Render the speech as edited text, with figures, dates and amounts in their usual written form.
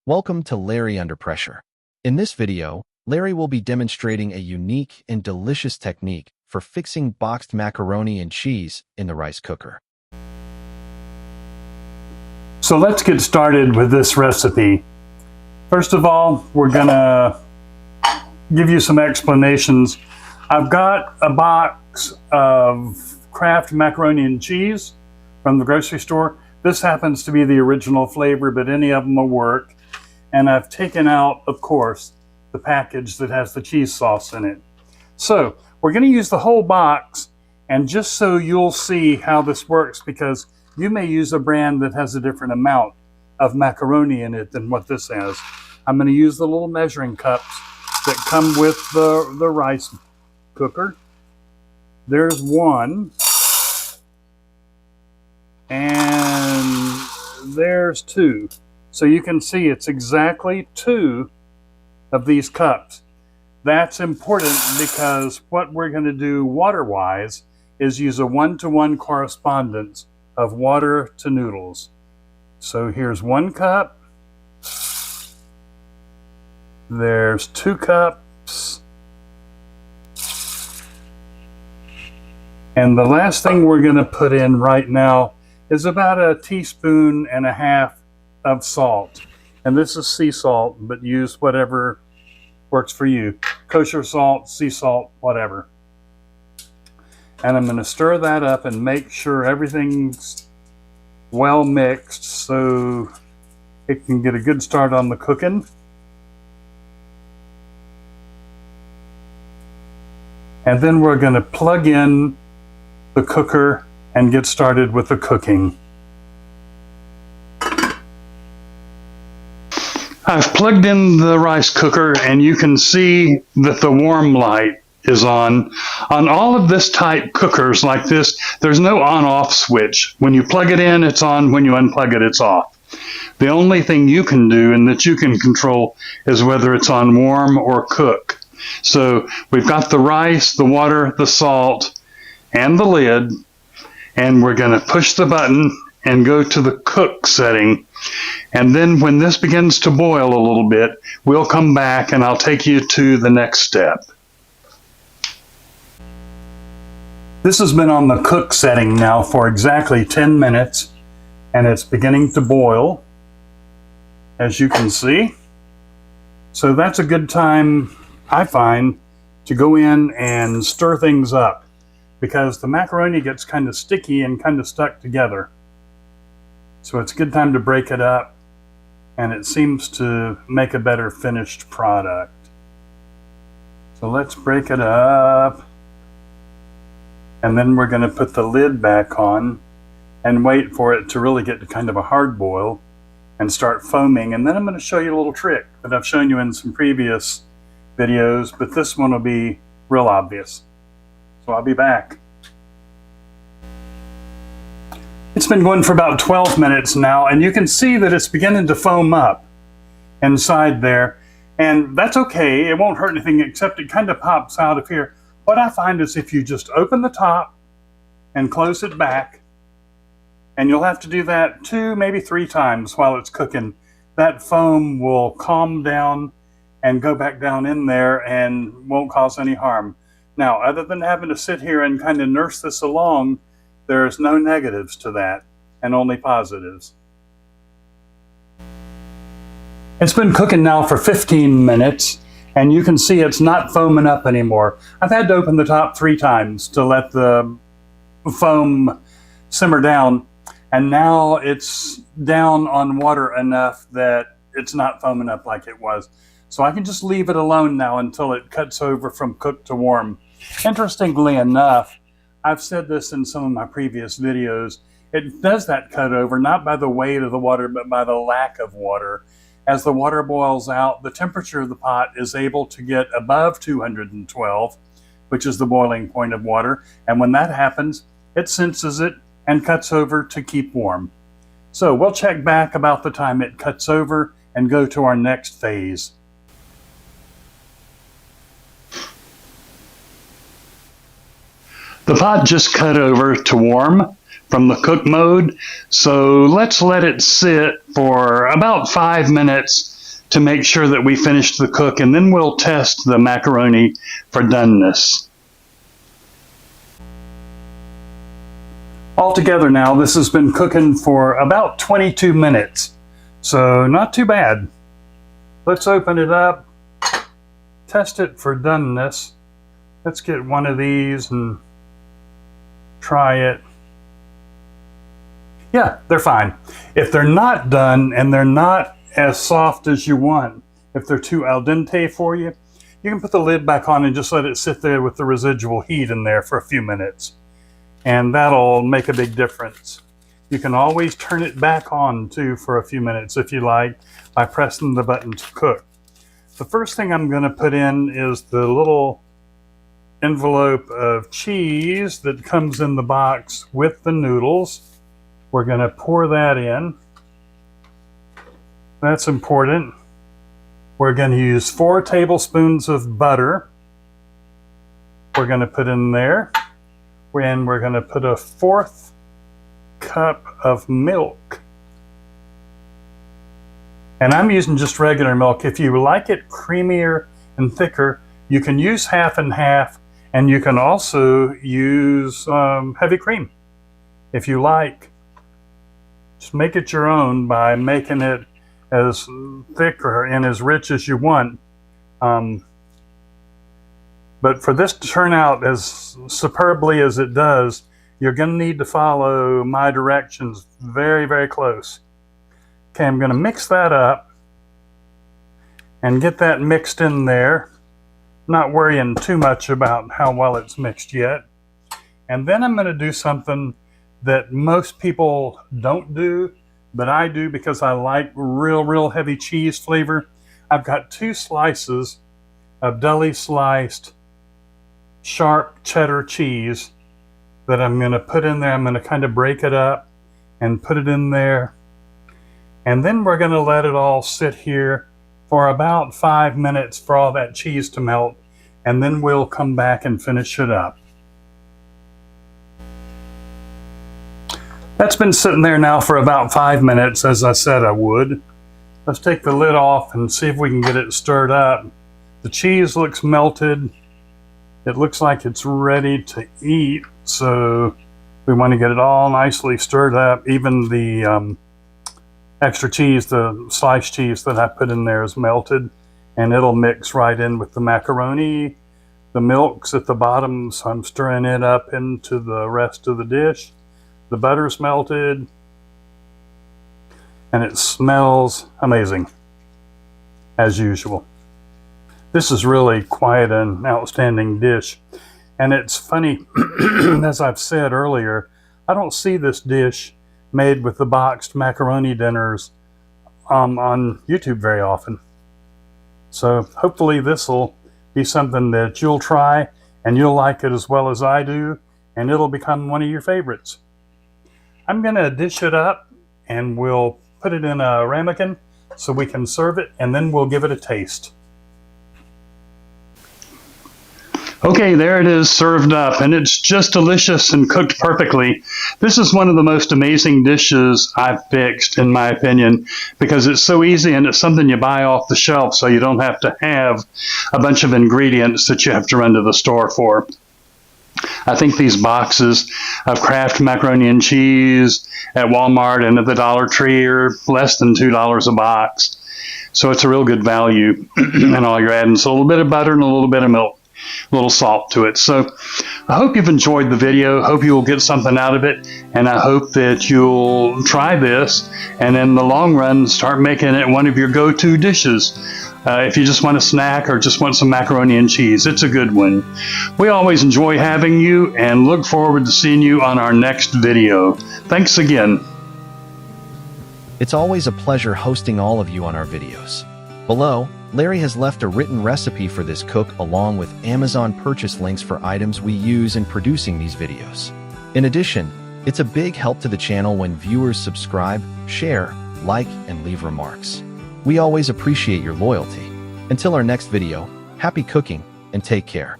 Welcome to Larry Under Pressure. In this video, Larry will be demonstrating a unique and delicious technique for fixing boxed macaroni and cheese in the rice cooker. So let's get started with this recipe. First of all, we're gonna give you some explanations. I've got a box of Kraft Macaroni Cheese from the grocery store. This happens to be the original flavor, but any of them will work. And I've taken out, of course, the package that has the cheese sauce in it. So we're going to use the whole box, and just so you'll see how this works, because you may use a brand that has a different amount of macaroni in it than what this has. I'm going to use the little measuring cups that come with the rice cooker. There's one, and there's two. So you can see it's exactly 2 of these cups. That's important because what we're going to do water-wise is use a 1-to-1 correspondence of water to noodles. So here's 1 cup. There's 2 cups. And the last thing we're going to put in right now is about 1.5 teaspoons of salt. And this is sea salt, but use whatever works for you. Kosher salt, sea salt, whatever. And I'm going to stir that up and make sure everything's well mixed so it can get a good start on the cooking. And then we're going to plug in the cooker and get started with the cooking. I've plugged in the rice cooker, and you can see that the warm light is on. On all of this type cookers like this, there's no on-off switch. When you plug it in, it's on. When you unplug it, it's off. The only thing you can do and that you can control is whether it's on warm or cook. So we've got the rice, the water, the salt, and the lid, and we're going to push the button and go to the cook setting. And then when this begins to boil a little bit, we'll come back and I'll take you to the next step. This has been on the cook setting now for exactly 10 minutes, and it's beginning to boil, as you can see. So that's a good time, I find, to go in and stir things up, because the macaroni gets kind of sticky and kind of stuck together. So it's a good time to break it up, and it seems to make a better finished product. So let's break it up, and then we're going to put the lid back on and wait for it to really get to kind of a hard boil and start foaming. And then I'm going to show you a little trick that I've shown you in some previous videos, but this one will be real obvious. So I'll be back. It's been going for about 12 minutes now, and you can see that it's beginning to foam up inside there. And that's okay. It won't hurt anything, except it kind of pops out of here. What I find is if you just open the top and close it back, and you'll have to do that 2, maybe 3 times while it's cooking, that foam will calm down and go back down in there and won't cause any harm. Now, other than having to sit here and kind of nurse this along, there's no negatives to that, and only positives. It's been cooking now for 15 minutes, and you can see it's not foaming up anymore. I've had to open the top 3 times to let the foam simmer down, and now it's down on water enough that it's not foaming up like it was. So I can just leave it alone now until it cuts over from cooked to warm. Interestingly enough, I've said this in some of my previous videos, it does that cut over not by the weight of the water, but by the lack of water. As the water boils out, the temperature of the pot is able to get above 212, which is the boiling point of water. And when that happens, it senses it and cuts over to keep warm. So we'll check back about the time it cuts over and go to our next phase. The pot just cut over to warm from the cook mode, so let's let it sit for about 5 minutes to make sure that we finish the cook, and then we'll test the macaroni for doneness. Altogether now, this has been cooking for about 22 minutes, so not too bad. Let's open it up, test it for doneness. Let's get one of these and try it. Yeah, they're fine. If they're not done and they're not as soft as you want, if they're too al dente for you, you can put the lid back on and just let it sit there with the residual heat in there for a few minutes. And that'll make a big difference. You can always turn it back on too for a few minutes if you like, by pressing the button to cook. The first thing I'm going to put in is the little envelope of cheese that comes in the box with the noodles. We're going to pour that in. That's important. We're going to use 4 tablespoons of butter. We're going to put in there. And we're going to put a 1/4 cup of milk. And I'm using just regular milk. If you like it creamier and thicker, you can use half and half, and you can also use heavy cream if you like. Just make it your own by making it as thick and as rich as you want. But for this to turn out as superbly as it does, you're going to need to follow my directions very, very close. Okay, I'm going to mix that up and get that mixed in there. Not worrying too much about how well it's mixed yet. And then I'm going to do something that most people don't do, but I do because I like real heavy cheese flavor. I've got 2 slices of deli sliced sharp cheddar cheese that I'm going to put in there. I'm going to kind of break it up and put it in there. And then we're going to let it all sit here for about 5 minutes for all that cheese to melt. And then we'll come back and finish it up. That's been sitting there now for about 5 minutes, as I said I would. Let's take the lid off and see if we can get it stirred up. The cheese looks melted. It looks like it's ready to eat, so we want to get it all nicely stirred up. Even the extra cheese, the sliced cheese that I put in there, is melted, and it'll mix right in with the macaroni. The milk's at the bottom, so I'm stirring it up into the rest of the dish. The butter's melted, and it smells amazing, as usual. This is really quite an outstanding dish. And it's funny, as I've said earlier, I don't see this dish made with the boxed macaroni dinners on YouTube very often. So hopefully this will be something that you'll try and you'll like it as well as I do, and it'll become one of your favorites. I'm going to dish it up and we'll put it in a ramekin so we can serve it, and then we'll give it a taste. Okay, there it is, served up, and it's just delicious and cooked perfectly. This is one of the most amazing dishes I've fixed, in my opinion, because it's so easy and it's something you buy off the shelf, so you don't have to have a bunch of ingredients that you have to run to the store for. I think these boxes of Kraft Macaroni and Cheese at Walmart and at the Dollar Tree are less than $2 a box. So it's a real good value. And all you're adding is a little bit of butter and a little bit of milk, a little salt to it. So I hope you've enjoyed the video. Hope you'll get something out of it. And I hope that you'll try this and in the long run start making it one of your go-to dishes. If you just want a snack or just want some macaroni and cheese, it's a good one. We always enjoy having you and look forward to seeing you on our next video. Thanks again. It's always a pleasure hosting all of you on our videos. Below, Larry has left a written recipe for this cook along with Amazon purchase links for items we use in producing these videos. In addition, it's a big help to the channel when viewers subscribe, share, like, and leave remarks. We always appreciate your loyalty. Until our next video, happy cooking and take care.